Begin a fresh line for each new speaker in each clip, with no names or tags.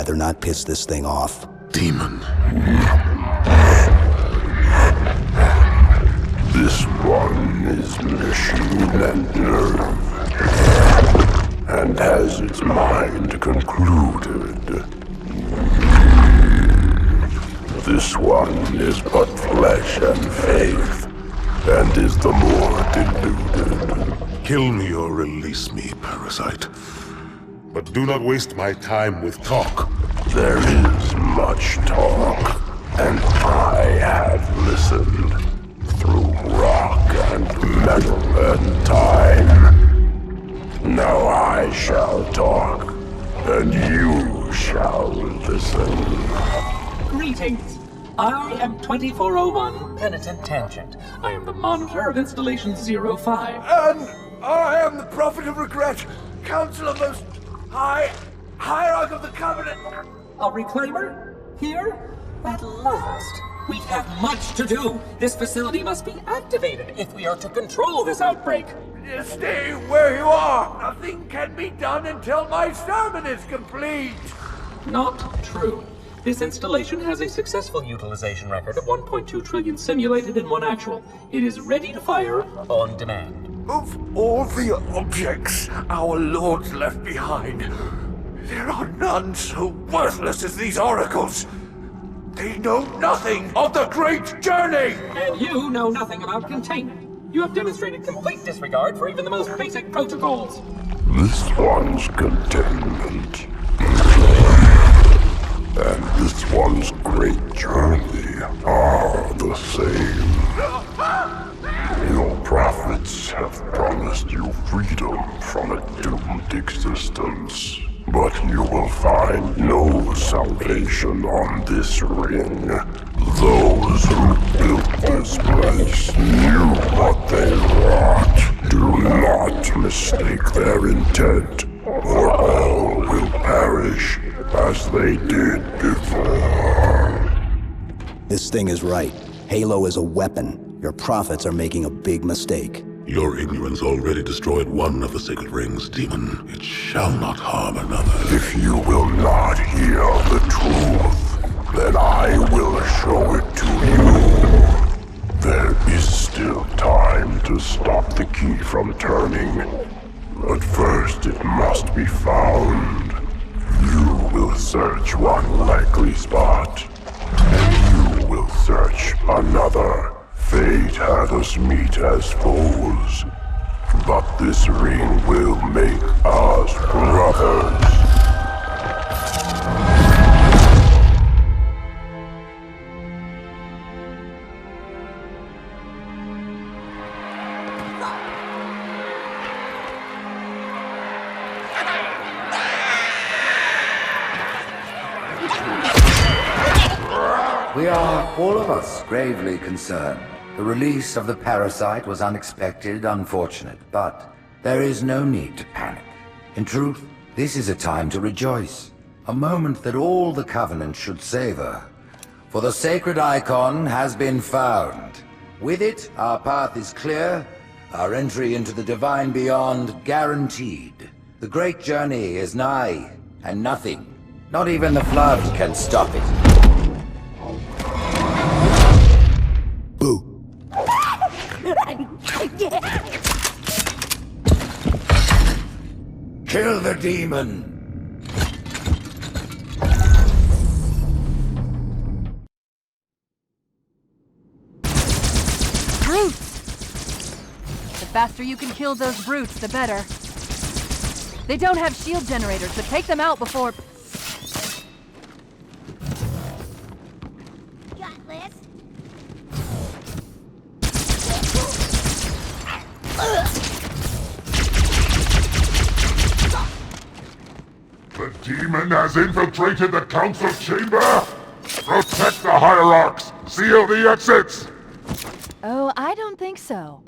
rather not piss this thing off.
Demon.
This one is machine and nerve, and has its mind concluded. This one is but flesh and faith, and is the more deluded.
Kill me or release me, parasite. But do not waste my time with talk.
There is much talk, and I have listened through rock and metal and time. Now I shall talk, and you shall listen.
Greetings. I am 2401 Penitent Tangent. I am the monitor of Installation 05.
And I am the Prophet of Regret, Counselor Most High, Hierarch of the Covenant.
A reclaimer? Here? At last. We have much to do. This facility must be activated if we are to control this outbreak.
Stay where you are. Nothing can be done until my sermon is complete.
Not true. This installation has a successful utilization record of 1.2 trillion simulated and 1 actual. It is ready to fire on demand.
Of all the objects our lords left behind, there are none so worthless as these oracles. They know nothing of the great journey!
And you know nothing about containment. You have demonstrated complete disregard for even the most basic protocols.
This one's containment, and this one's great journey are the same. Your prophets have promised you freedom from a doomed existence, but you will find no salvation on this ring. Those who built this place knew what they wrought. Do not mistake their intent, or all will perish as they did before.
This thing is right. Halo is a weapon. Your prophets are making a big mistake.
Your ignorance already destroyed one of the sacred rings, demon. It shall not harm another.
If you will not hear the truth, then I will show it to you. There is still time to stop the key from turning, but first it must be found. You will search one likely spot, and you will search another. Fate had us meet as foes, but this ring will make us brothers.
We are, all of us, gravely concerned. The release of the parasite was unexpected, unfortunate, but there is no need to panic. In truth, this is a time to rejoice. A moment that all the Covenant should savor. For the sacred icon has been found. With it, our path is clear, our entry into the divine beyond guaranteed. The great journey is nigh, and nothing, not even the flood, can stop it.
Boo.
Kill the demon!
Brutes! The faster you can kill those brutes, the better. They don't have shield generators, but take them out before...
Gutless.
The demon has infiltrated the council chamber! Protect the hierarchs! Seal the exits!
Oh, I don't think so.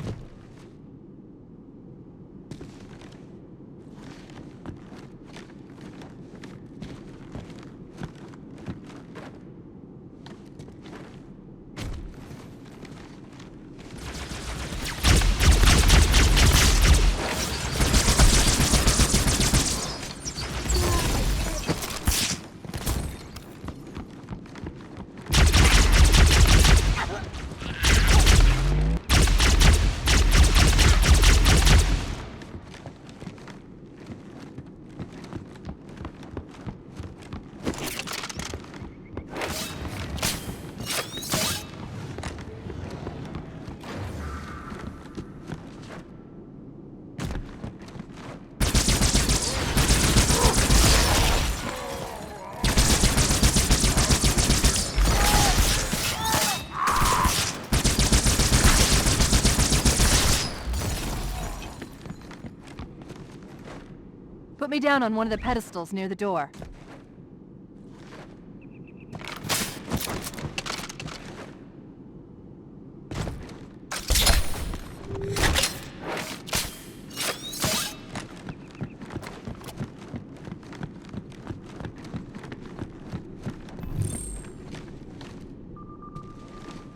Put me down on one of the pedestals near the door.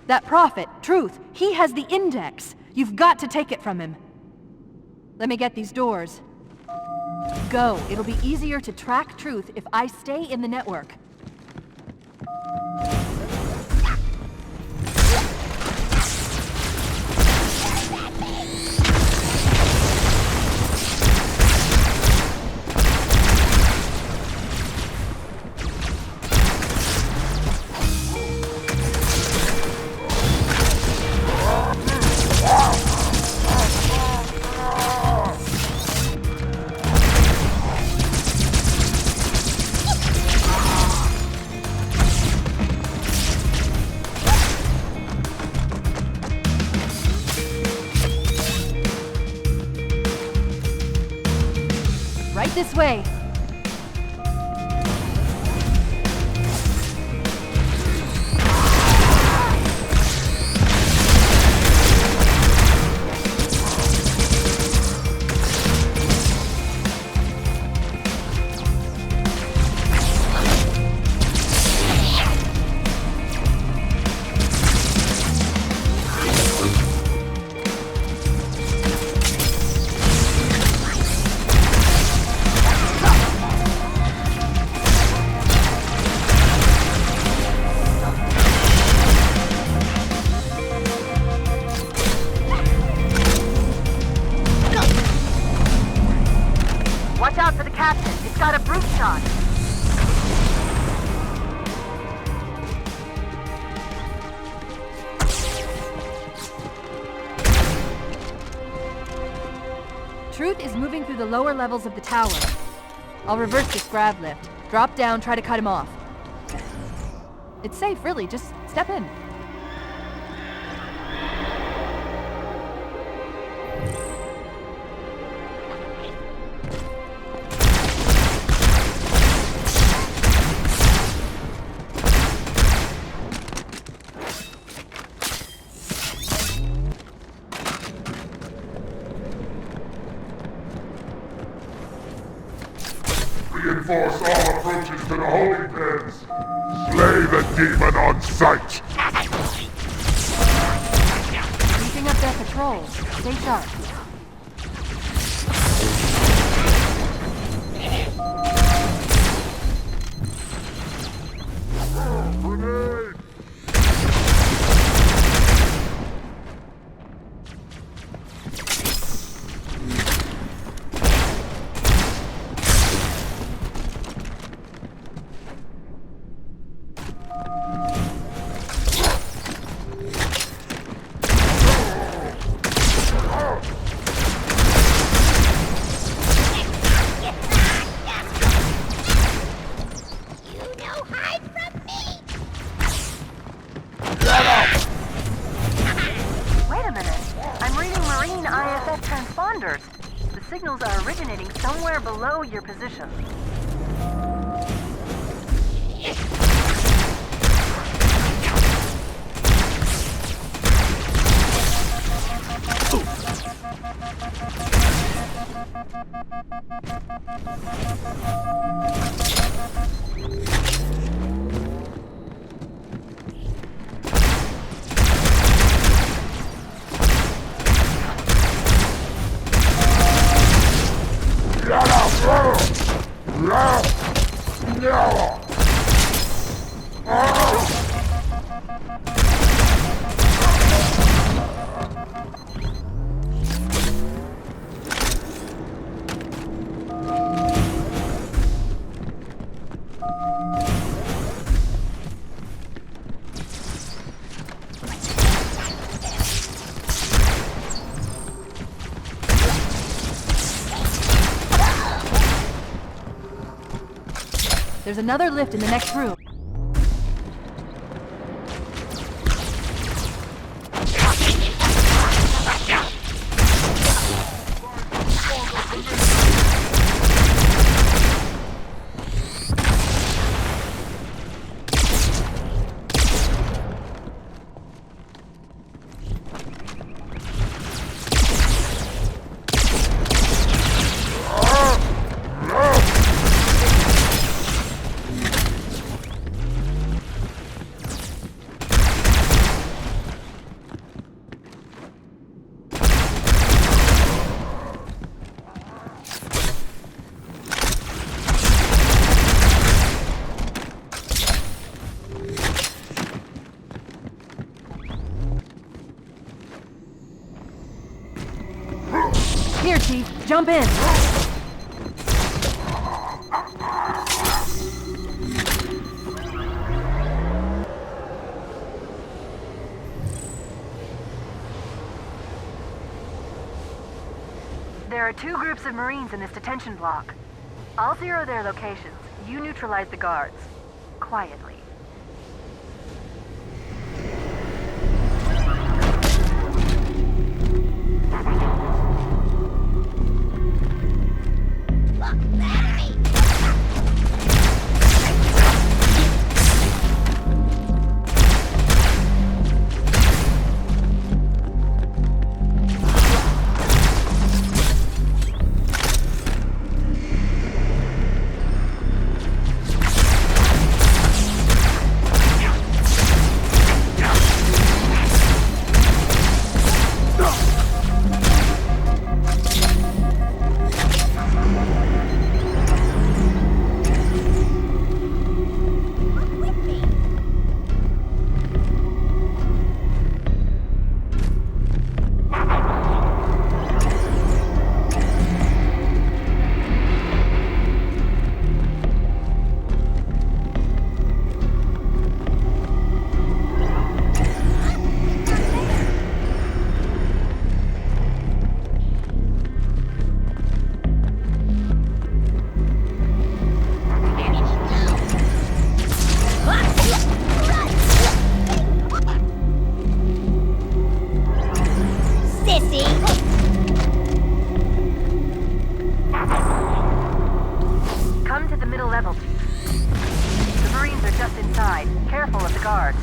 That prophet, Truth, he has the index. You've got to take it from him. Let me get these doors. Go. It'll be easier to track Truth if I stay in the network. Right this way. Watch out for the captain. It's got a brute shot. Truth is moving through the lower levels of the tower. I'll reverse this grav lift. Drop down, try to cut him off. It's safe, really. Just step in.
Reinforce all approaches to the holding pens. Slay the demon on sight.
Keeping up their patrols. Stay sharp.
Grenade!
Wait a minute. I'm reading marine IFF transponders. The signals are originating somewhere below your position. There's another lift in the next room. jump in! There are 2 groups of Marines in this detention block. I'll zero their locations. You neutralize the guards. Quietly. Come to the middle level. The Marines are just inside. Careful of the guards.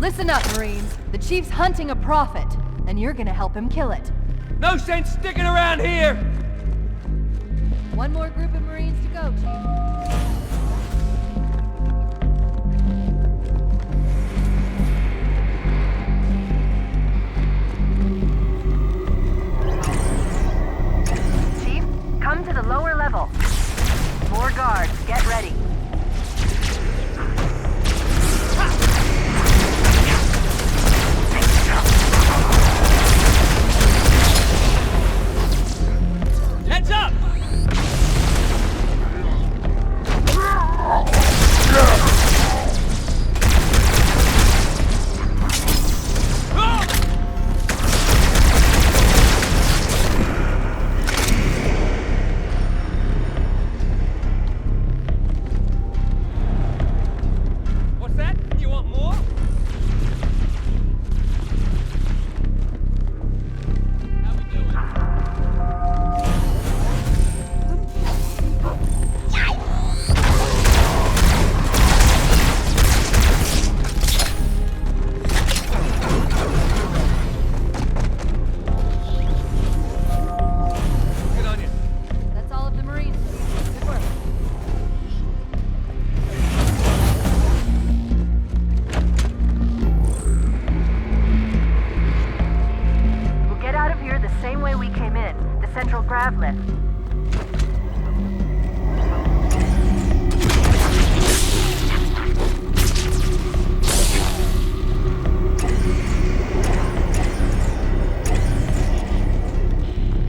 Listen up, Marines. The Chief's hunting a prophet, and you're gonna help him kill it.
No sense sticking around here!
One more group of Marines to go, Chief. Chief, come to the lower level. More guards, get ready.
Heads up! What's that? You want more? How we doing? Good on you.
That's all of the Marines. Good work. We'll get out of here the same way we came in, the central grav lift.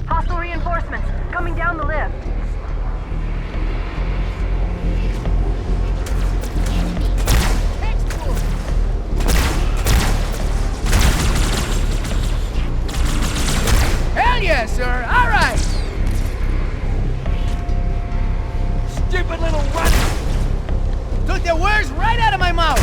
Hostile reinforcements coming down the lift.
Hell yes, sir! Alright! Stupid little runt! Took the words right out of my mouth!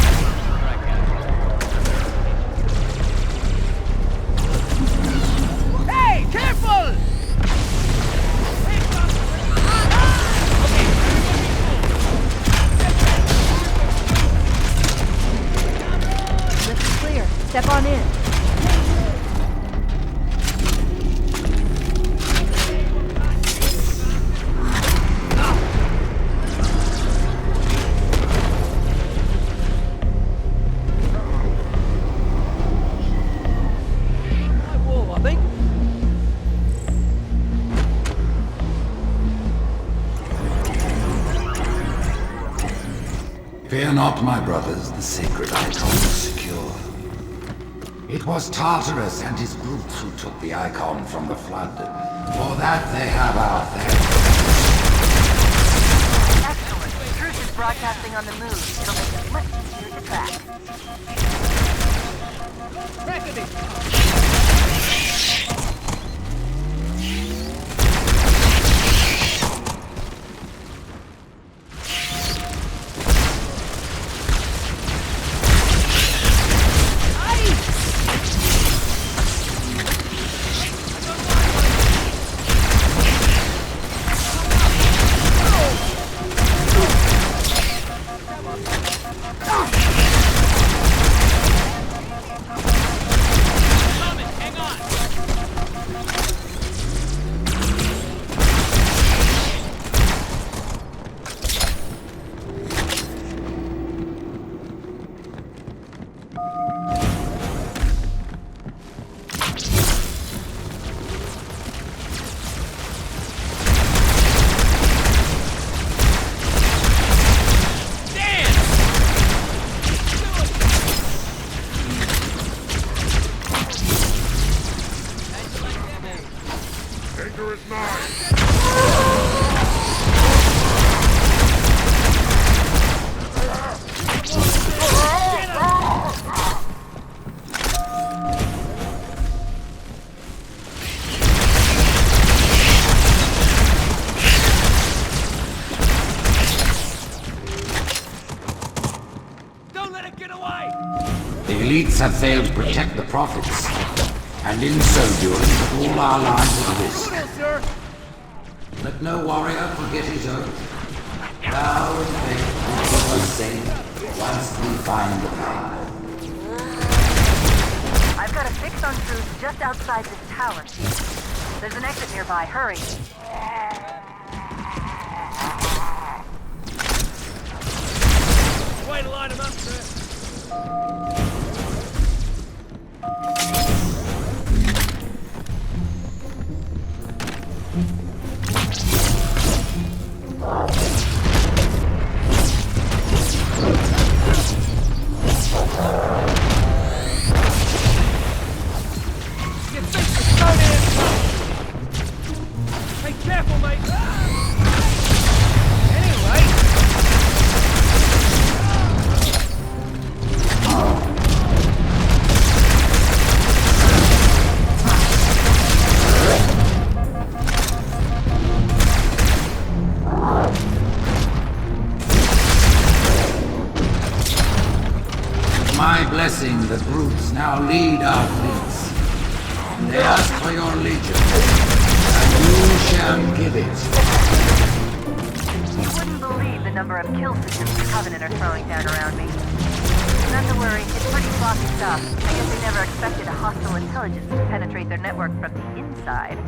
something.
Fear not, my brothers, the sacred icon is secure. It was Tartarus and his groups who took the icon from the flood. For that they have our thanks.
Excellent. Truth is broadcasting on the move. It'll make it much easier to track.
The elites have failed to protect the prophets, and in so doing put all our lives at risk. Let no warrior forget his oath. Thou and faith will keep us safe once we find the path.
I've got a fix on Truth just outside this tower. There's an exit nearby. Hurry.
Way to line him up, sir. You think you're so damn tough. Hey, careful, mate. Anyway.
My blessing, the brutes now lead our fleets. They ask for your legion, and you shall give it.
You wouldn't believe the number of kill systems the Covenant are throwing down around me. Not to worry, it's pretty sloppy stuff. I guess they never expected a hostile intelligence to penetrate their network from the inside.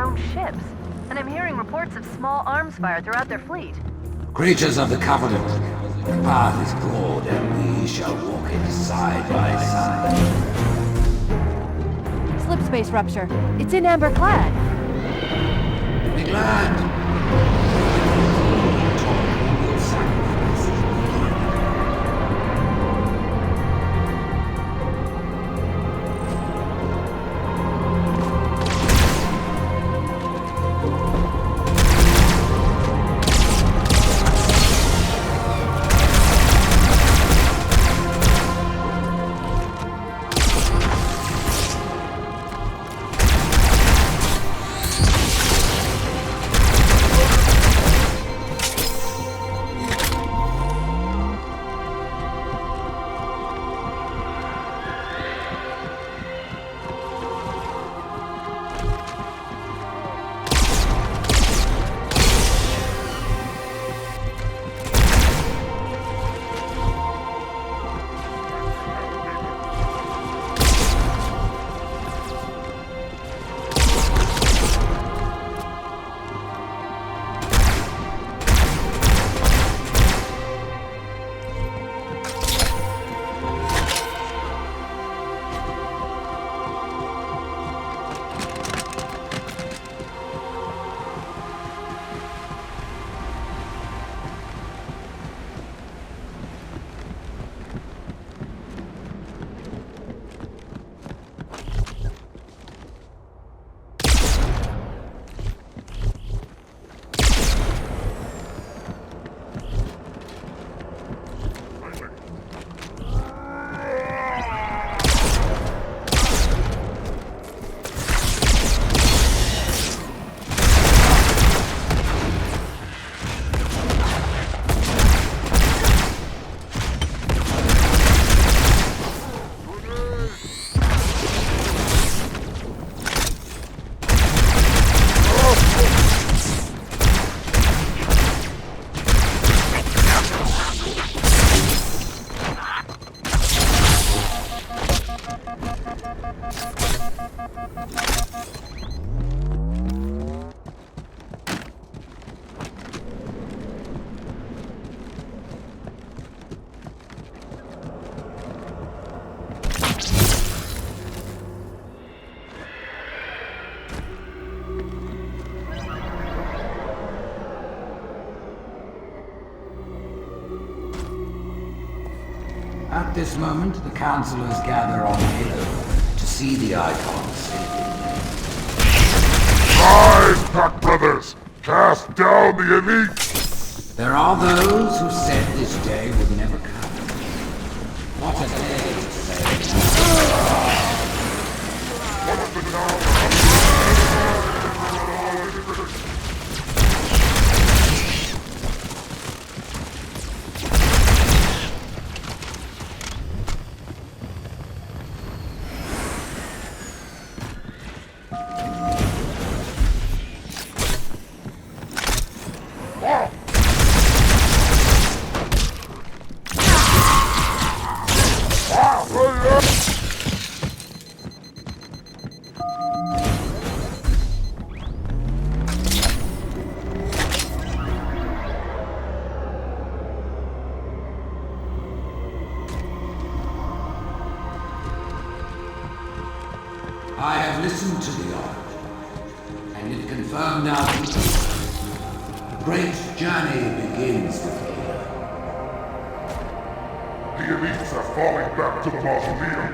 own ships. And I'm hearing reports of small arms fire throughout their fleet.
Creatures of the Covenant, the path is broad and we shall walk it side by side.
Slip space rupture. It's in amber clad.
Be glad. At this moment, the councillors gather on Halo to see the icon sleeping.
Rise, Pack Brothers! Cast down the elite!
There are those who said this day would never come. What a day to say. I have listened to the Oracle, and it confirmed our belief. The great journey begins with here.
The elites are falling back to the mausoleum.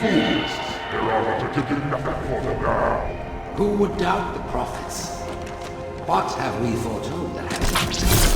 Fools! There are others to do nothing for them now.
Who would doubt the prophets? What have we foretold that has happened?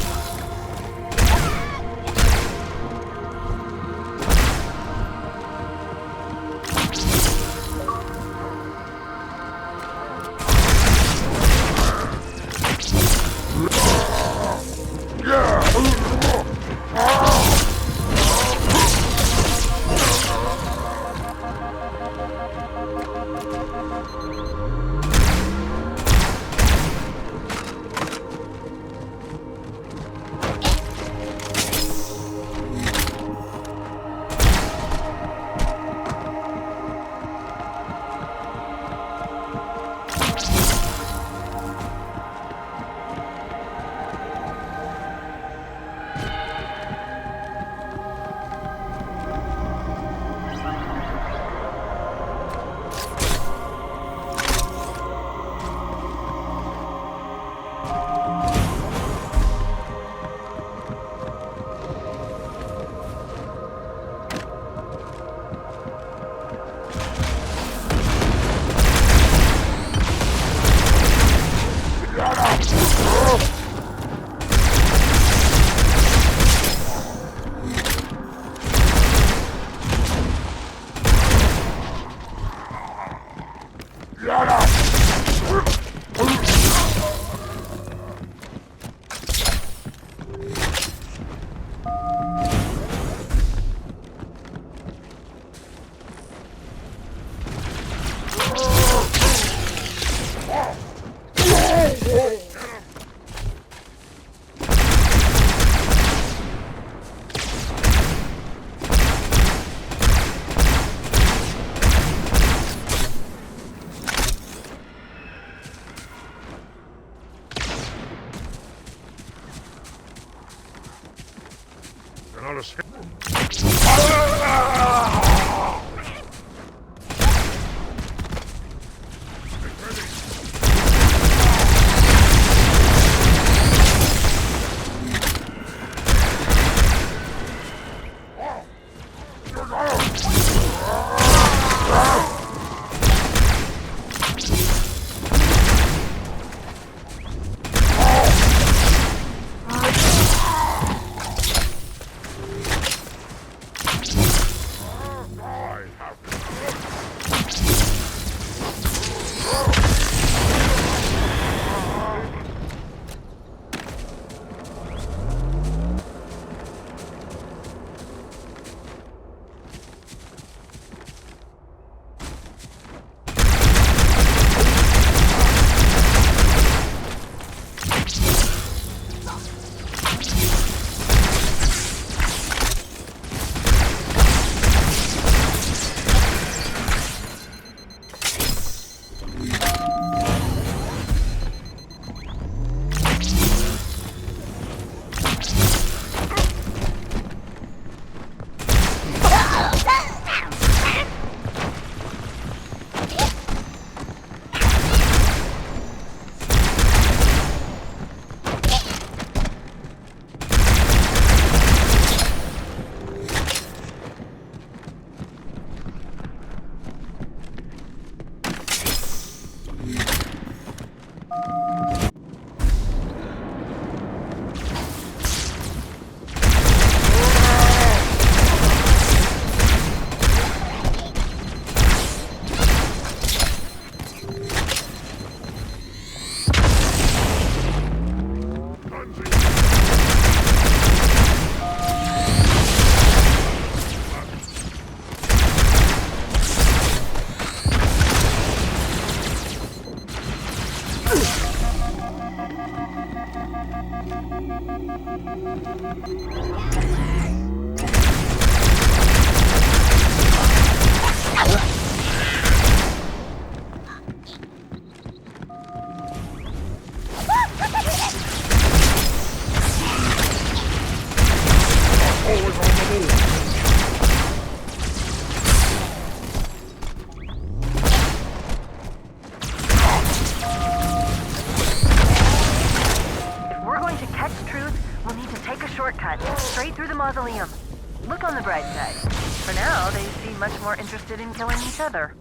Mausoleum. Look on the bright side. For now, they seem much more interested in killing each other.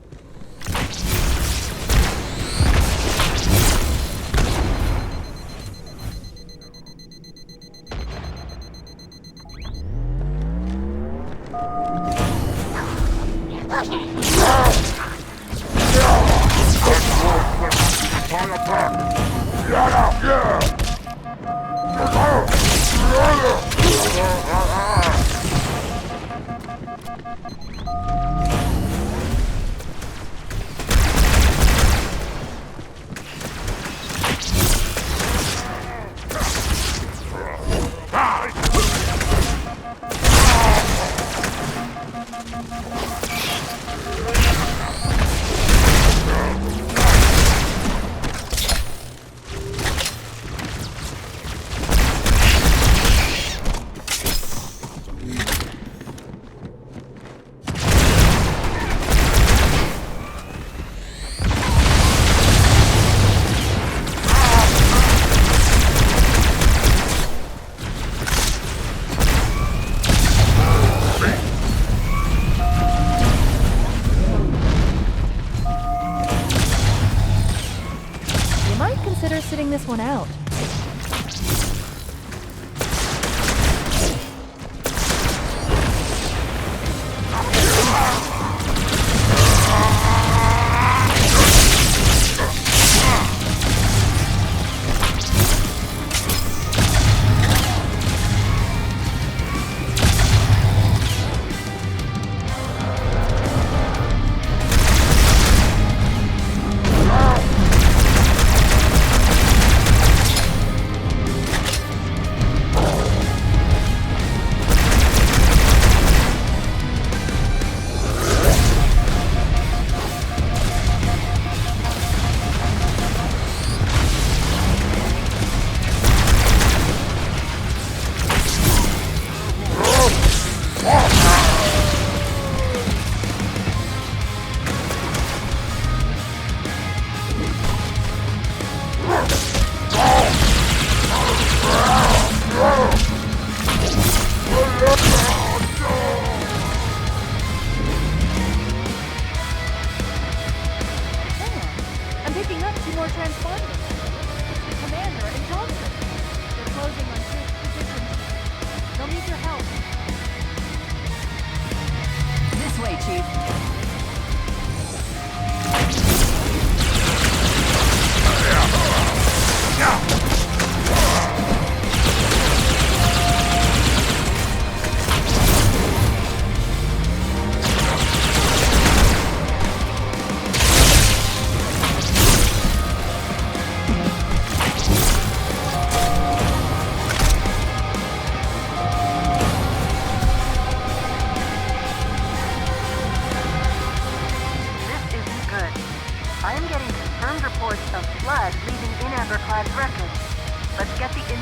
Consider sitting this one out.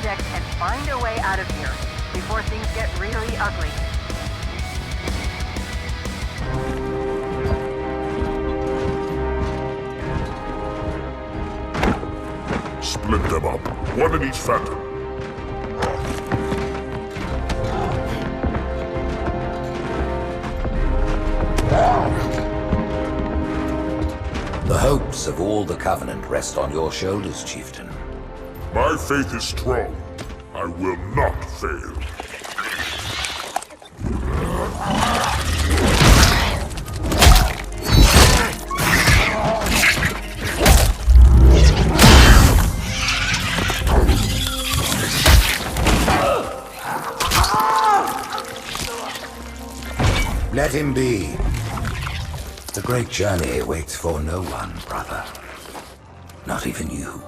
Index and find a way out of here before things get really ugly.
Split them up. One in each phantom.
The hopes of all the Covenant rest on your shoulders, Chieftain.
My faith is strong. I will not fail.
Let him be. The great journey waits for no one, brother. Not even you.